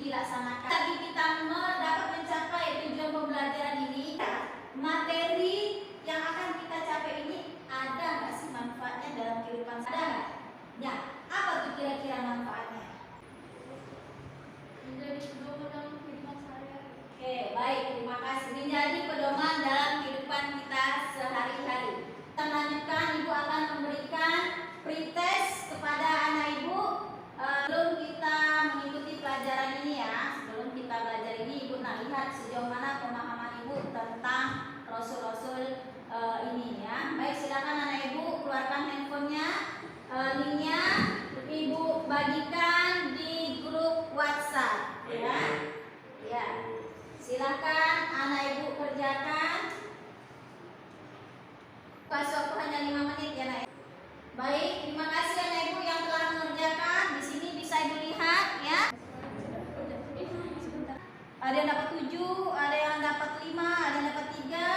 dilaksanakan. Bagi kita dapat mencapai tujuan pembelajaran ini, materi yang akan kita capai ini ada nggak sih manfaatnya dalam kehidupan? Ada nggak? Ya, apa tuh kira-kira manfaatnya? Menjadi pedoman dalam kehidupan sehari-hari. Oke, baik, terima kasih. Menjadi pedoman dalam kehidupan kita sehari-hari. Kita lanjutkan, Ibu akan memberikan pretest kepada anak Ibu. Sebelum kita mengikuti pelajaran ini ya, sebelum kita belajar ini, Ibu nak lihat sejauh mana pemahaman Ibu tentang Rasul-Rasul ini ya. Baik, silakan anak Ibu keluarkan handphonenya, linknya Ibu bagikan di grup WhatsApp ya. Ya, silakan anak Ibu kerjakan. Kasih waktu hanya 5 menit ya nak. Baik, terima kasih anak Ibu yang telah mengerjakan. Di sini bisa Ibu lihat ya. Ada yang dapat 7, ada yang dapat 5, ada yang dapat 3.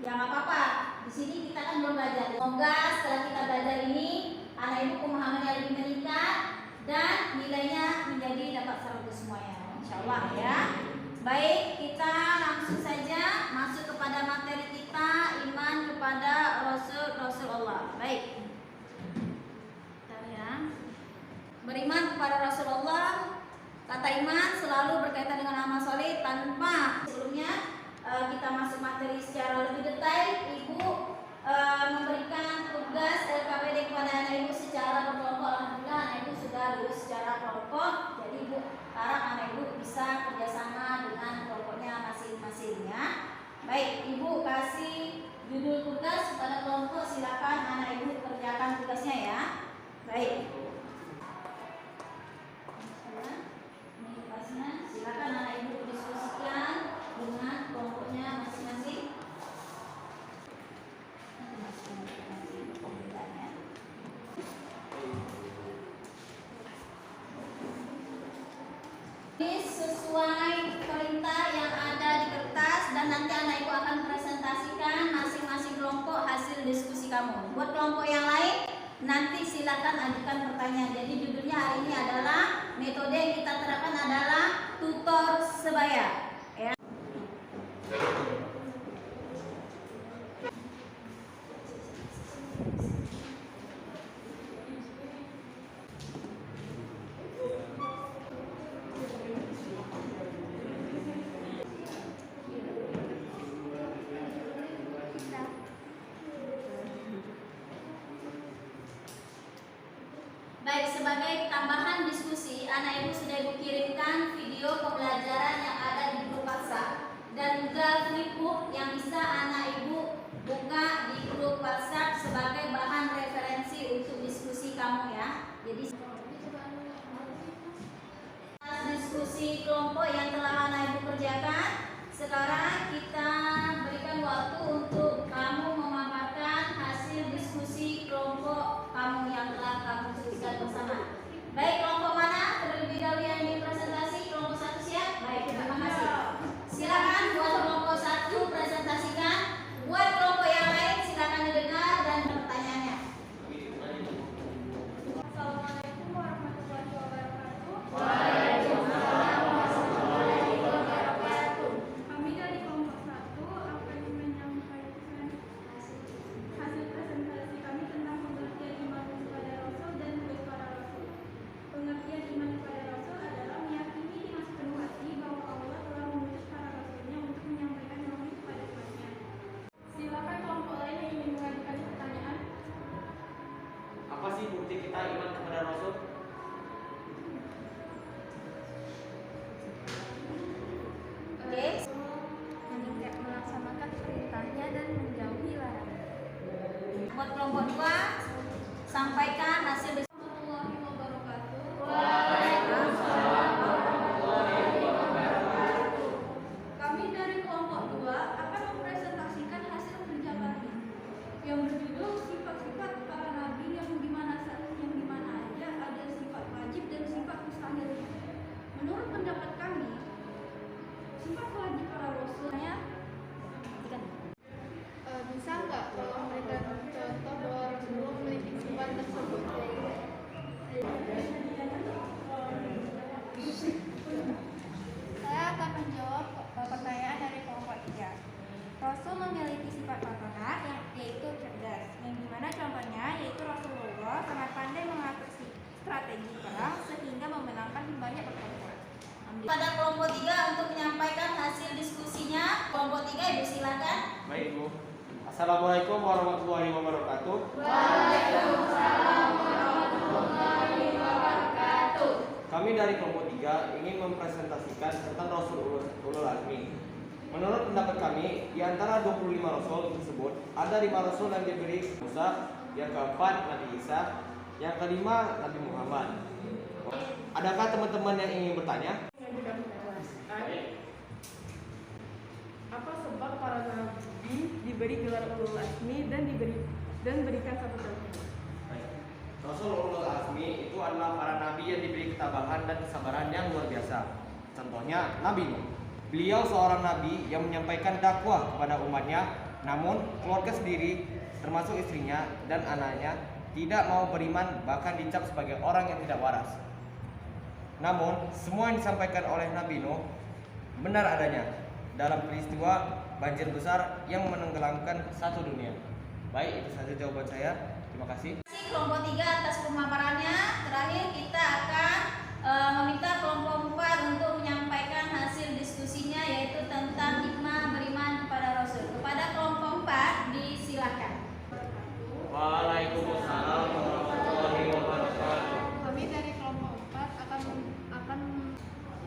Ya nggak apa-apa. Di sini kita kan belum belajar. Semoga setelah kita belajar ini anak Ibu pemahamannya lebih meningkat dan nilainya menjadi dapat 100 semuanya. Insya Allah ya. Baik, kita langsung saja masuk kepada materi kita, iman kepada Rasulullah. Baik. Bentar ya. Beriman kepada Rasulullah, kata iman selalu berkaitan dengan amal soleh tanpa sebelumnya kita masuk materi secara lebih detail. Ibu memberikan tugas LKPD kepada anak Ibu secara berkelompok. Alhamdulillah anak Ibu sudah lulus secara kelompok. Jadi Ibu harap anak Ibu bisa kerjasama dengan kelompoknya masing-masing ya. Baik, Ibu kasih judul tugas kepada kelompok. Silakan anak Ibu kerjakan tugasnya ya. Baik. Ini tugasnya. Silakan anak Ibu diskusikan dengan kelompoknya masing-masing. Ini sesuai perintah yang ada di kertas dan nanti anak Ibu akan presentasikan masing-masing kelompok hasil diskusi kamu. Buat kelompok yang lain nanti silakan ajukan pertanyaan. Jadi judulnya hari ini adalah metode yang kita terapkan adalah tutor sebaya ya. Baik, sebagai tambahan diskusi, anak Ibu sudah Ibu kirimkan video pembelajaran yang ada di grup WhatsApp dan juga flipbook yang bisa anak Ibu buka di grup WhatsApp sebagai bahan referensi untuk diskusi kamu ya. Jadi diskusi kelompok yang telah anak Ibu kerjakan, sekarang kita berikan waktu untuk kamu memaparkan hasil diskusi kelompok kamu yang telah kamu diskusikan bersama. Baik, kelompok mana terlebih dahulu yang dipresentasi? Kelompok 1 siap? Baik, terima kasih. Silakan buat kelompok 1 presentasikan. Buat kelompok yang lain silakan didengar dan pertanyaannya. Assalamualaikum warahmatullahi wabarakatuh. Waalaikumsalam warahmatullahi wabarakatuh. Kami dari kelompok 1 akan menyampaikan hasil presentasi kami tentang pengertian iman kepada Rasul dan tugas para Rasul. Pengertian iman kepada Rasul adalah meyakini dengan sepenuh hati bahwa Allah telah mengutus para Rasulnya untuk menyampaikan wahyu kepada umatnya. Silakan kelompok lain yang ingin mengajukan pertanyaan. Apa sih bukti kita iman kepada Rasul? Oke. Melaksanakan perintahnya dan menjauhi larangan. Buat kelompok 2 sampaikan hasil diskusi. Warahmatullahi wabarakatuh. Waalaikumsalam warahmatullahi wabarakatuh. Kami dari kelompok 2 akan mempresentasikan hasil kerja kami yang berjudul sifat-sifat para nabi yang dimana aja ada sifat wajib dan sifat mustahil. Menurut pendapat kami, sifat wajib para rasulnya bisa nggak kalau mereka contoh bahwa Rasulullah memiliki sifat tersebut? menjawab pertanyaan dari kelompok 3. Rasul memiliki sifat patronat yaitu cerdas, yang dimana contohnya yaitu Rasulullah sangat pandai mengatur strategi perang sehingga memenangkan banyak pertempuran. Pada kelompok 3 untuk menyampaikan hasil diskusinya, kelompok 3 Ibu silakan. Baik Bu. Assalamualaikum warahmatullahi wabarakatuh. Waalaikumsalam warahmatullahi wabarakatuh. Kami dari kelompok 3 ingin mempresentasikan tentang Rasul Ulul Azmi. Menurut pendapat kami, di antara 25 Rasul tersebut, ada 5 Rasul yang diberi Musa, yang keempat Nabi Isa, yang kelima Nabi Muhammad. Adakah teman-teman yang ingin bertanya? Apa sebab para nabi diberi gelar ulul azmi dan berikan satu tauhid? Rasul Ulul Azmi itu adalah para nabi yang diberi ketabahan dan kesabaran yang luar biasa. Contohnya Nabi Nuh. Beliau seorang nabi yang menyampaikan dakwah kepada umatnya, namun keluarga sendiri termasuk istrinya dan anaknya tidak mau beriman, bahkan dicap sebagai orang yang tidak waras. Namun semua yang disampaikan oleh Nabi Nuh benar adanya dalam peristiwa banjir besar yang menenggelamkan satu dunia. Baik, itu saja jawaban saya. Terima kasih. Terima kasih kelompok 3 atas pemaparannya. Terakhir kita akan meminta kelompok 4 untuk menyampaikan hasil diskusinya, yaitu tentang hikmah beriman kepada Rasul. Kepada kelompok 4 disilakan. Waalaikumsalam warahmatullahi wabarakatuh. Kami dari kelompok 4 akan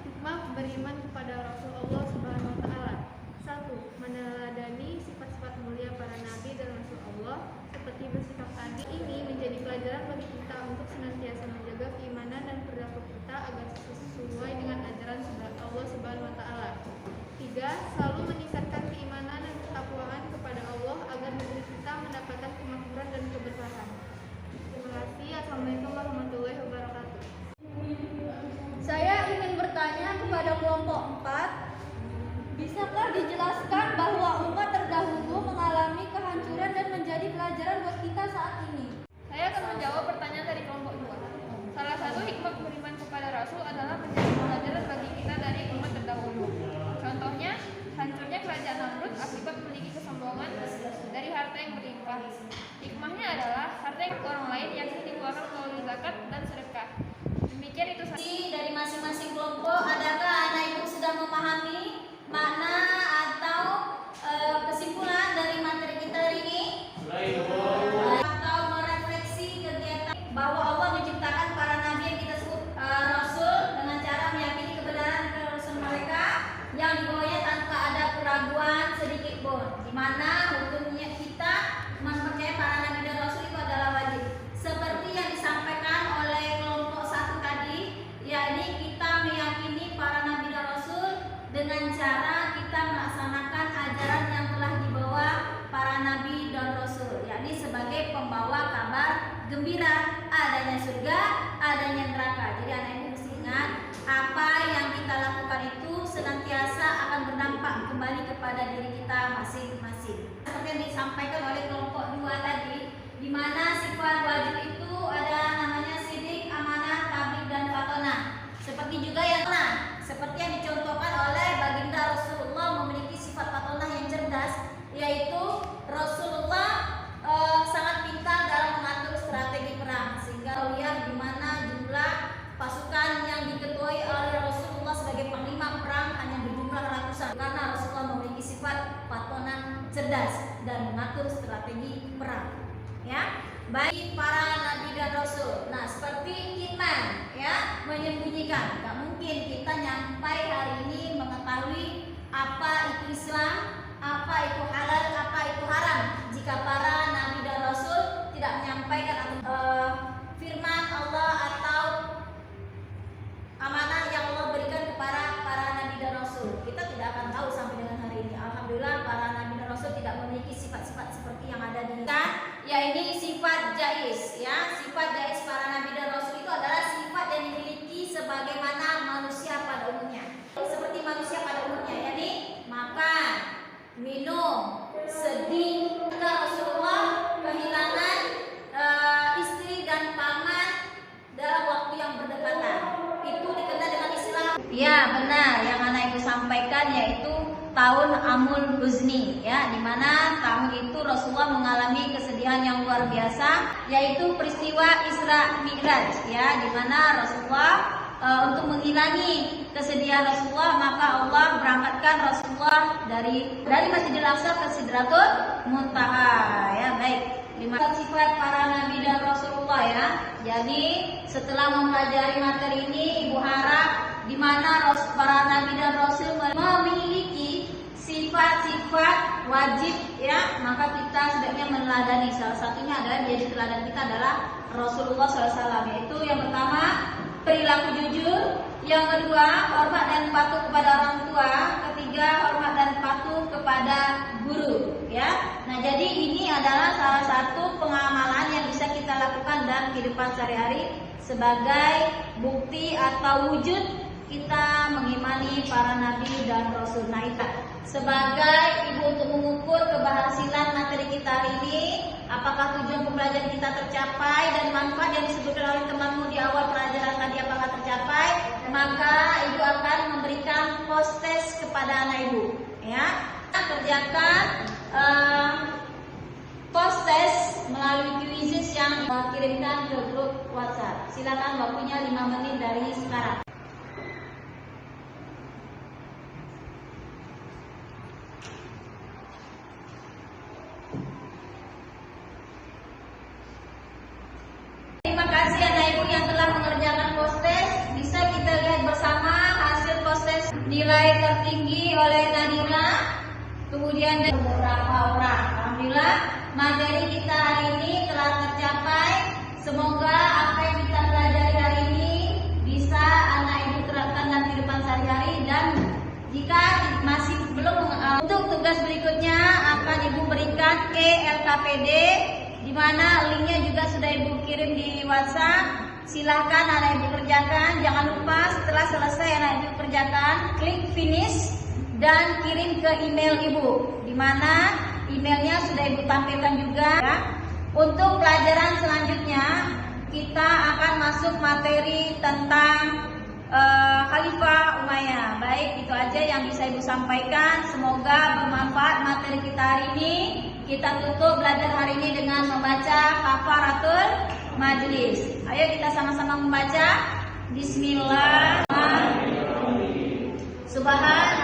hikmah beriman kepada Rasulullah Subhanahu wa taala. 1. Meneladani sifat-sifat mulia para nabi dan rasul Allah seperti bersikap adil. Ini menjadi pelajaran bagi kita untuk senantiasa menjaga keimanan dan perilaku kita agar sesuai dengan ajaran Allah Subhanahu wa taala. 3. Selalu meningkatkan keimanan dan ketakwaan kepada Allah agar negeri kita mendapatkan kemakmuran dan keberkahan. Terima kasih. Assalamualaikum warahmatullahi wabarakatuh. Saya ingin bertanya kepada kelompok 4, bisakah dijelaskan bahwa umat terdahulu mengalami kehancuran dan menjadi pelajaran buat kita saat ini? Saya akan menjawab pertanyaan dari kelompok 2. Salah satu hikmah beriman kepada Rasul adalah menjadi pelajaran bagi kita dari umat terdahulu. Contohnya, hancurnya kerajaan Namrud akibat memiliki kesombongan dari harta yang berlimpah. Hikmahnya adalah harta yang orang lain yang dikeluarkan melalui zakat dan sedekah. Demikian itu saja. Dari masing-masing kelompok, adakah anak ibu sudah memahami makna atau kesimpulan dari materi kita hari ini? Atau merefleksi kegiatan bahwa Allah menciptakan para nabi yang kita sebut Rasul dengan cara meyakini kebenaran Rasul mereka yang dibawanya tanpa ada keraguan sedikit pun, di mana hukumnya kita mempercayai para nabi dan Rasul itu adalah wajib. Seperti yang disampaikan oleh kelompok 1 tadi, yakni kita meyakini para nabi dan Rasul dengan cara kita melaksanakan ajaran yang telah dibawa para nabi dan Rasul, yakni sebagai pembawa kabar gembira adanya surga, adanya neraka. Jadi anak ibu mesti ingat, apa yang kita lakukan itu senantiasa akan berdampak kembali kepada diri kita masing-masing. Seperti yang disampaikan oleh kelompok 2 tadi, di mana sifat wajib itu ada namanya sidik, amanah, tabligh, dan fatonah. Seperti juga seperti yang dicontohkan oleh baginda Rasulullah memiliki sifat fatonah yang cerdas, yaitu Rasulullah sangat pintar dalam mengatur strategi perang, sehingga lihat di mana jumlah pasukan yang diketuai oleh Rasulullah sebagai panglima perang hanya berjumlah ratusan, karena Rasulullah memiliki sifat fatonah cerdas dan mengatur strategi perang. Ya, baik para nabi dan Rasul. Nah, seperti iman, ya, menyembunyikan. Gak mungkin kita nyampai hari ini mengetahui apa itu Islam, apa itu halal, apa itu haram, jika para nabi dan Rasul tidak menyampaikan firman Allah atau amanah yang Allah berikan kepada para nabi dan Rasul. Kita tidak akan tahu sampai dengan hari ini. Alhamdulillah para nabi dan Rasul tidak memiliki sifat-sifat seperti yang ada di kita, ya ini sifat jais, ya. Sifat jais para nabi dan Rasul itu adalah sifat yang dimiliki sebagaimana manusia pada umumnya. Seperti manusia pada umumnya, yakni makan, minum, sedih. Rasulullah kehilangan istri dan paman dalam waktu yang berdekatan. Itu dikenal dengan istilah. Ya benar, yang anak ibu ibu sampaikan yaitu tahun Amul Huzni, ya, di mana tahun itu Rasulullah mengalami kesedihan yang luar biasa, yaitu peristiwa Isra Mi'raj, ya, di mana Rasulullah untuk menghilangi kesedihan Rasulullah, maka Allah berangkatkan Rasulullah dari Masjidil Aqsa ke Sidratul Muntaha, ya. Baik, 5 sifat para nabi dan Rasulullah, ya. Jadi setelah mempelajari materi ini, ibu harap di mana para nabi dan Rasul memiliki sifat-sifat wajib, ya, maka kita sebaiknya meneladani. Salah satunya adalah menjadi teladan kita adalah Rasulullah SAW, yaitu yang pertama perilaku jujur, yang kedua hormat dan patuh kepada orang tua, ketiga hormat dan patuh kepada guru, ya. Nah, jadi ini adalah salah satu pengamalan yang bisa kita lakukan dalam kehidupan sehari-hari sebagai bukti atau wujud kita mengimani para nabi dan rasul. Nah, itu sebagai ibu untuk mengukur keberhasilan materi kita hari ini, apakah tujuan pembelajaran kita tercapai dan manfaat yang disebutkan oleh temanmu di awal pelajaran tadi apakah tercapai, maka ibu akan memberikan post test kepada anak ibu, ya. Kita kerjakan post test melalui quizzes yang kirimkan ke grup WhatsApp. Silakan, waktunya 5 menit dari sekarang. Terima kasih anak ibu yang telah mengerjakan post test. Bisa kita lihat bersama hasil post test. Nilai tertinggi oleh Nadira, kemudian dari beberapa orang. Alhamdulillah materi kita hari ini telah tercapai. Semoga apa yang kita pelajari hari ini bisa anak ibu terapkan dalam kehidupan sehari-hari, dan jika masih belum untuk tugas berikutnya akan ibu berikan ke LKPD, di mana linknya juga sudah ibu kirim di WhatsApp. Silahkan anak ibu kerjakan. Jangan lupa setelah selesai anak ibu kerjakan, klik finish dan kirim ke email ibu, di mana emailnya sudah ibu tampilkan juga, ya. Untuk pelajaran selanjutnya kita akan masuk materi tentang Khalifah Umayyah. Baik, itu aja yang bisa ibu sampaikan. Semoga bermanfaat materi kita hari ini. Kita tutup belajar hari ini dengan membaca Kafaratul Majlis. Ayo kita sama-sama membaca. Bismillahirrahmanirrahim. Subhan